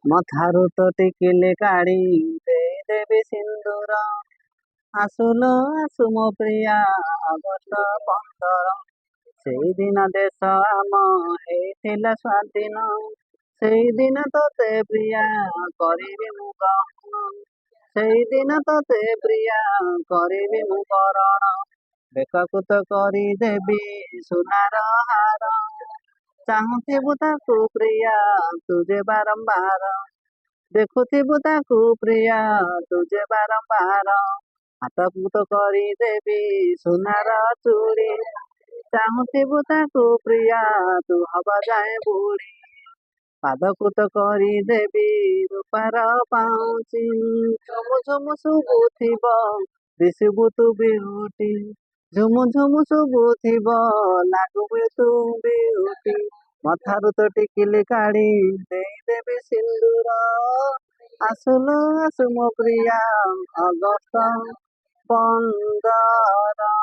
ମଥାରୁ ତ ଟିକିଲି କାଢି ଦେଇଦେବି ସିନ୍ଦୁର। ଆସୁଲ ଆସୁ ମୋ ପ୍ରିୟା ଅଗଷ୍ଟ 15। ସେଇଦିନ ଦେଶ ଆମ ହେଇଥିଲା ସ୍ୱାଧୀନ। ସେଇଦିନ ତୋତେ ପ୍ରିୟା କରିବି ମୁଁ ଗ୍ରହଣ। ସେଇଦିନ ତୋତେ ପ୍ରିୟା କରିବି ମୁଁ ବରଣ। ବେକକୁ ତ କରିଦେବି ସୁନାର ହାର। ଚାହୁଁଥିବୁ ତାକୁ ପ୍ରିୟା ତୁ ଯେ ବାରମ୍ବାର। ଦେଖୁଥିବୁ ତାକୁ ପ୍ରିୟା ତୁ ଯେ ବାରମ୍ବାର। ହାତକୁ ତ କରିଦେବି ସୁନାର ଚୁଡ଼ି। ଚାହୁଁଥିବୁ ତାକୁ ପ୍ରିୟା ତୁ ହବା ଯାଏ ବୁଢୀ। ପାଦକୁ ତ କରିଦେବି ରୂପାର ପାଉଁଜି। ଝୁମୁ ଝୁମୁ ଶୁଭୁଥିବ ଦିଶିବୁ ତୁ ବିଉଟି। ଝୁମୁ ଝୁମୁ ଶୁଭୁଥିବ ଲାଗୁବି ତୁ ବିଉଟି। ମଥାରୁ ତ ଟିକିଲି କାଢି ଦେଇଦେବି ସିନ୍ଦୁର। ଆସୁଲ ଆସୁ ମୋ ପ୍ରିୟା ଅଗଷ୍ଟ 15।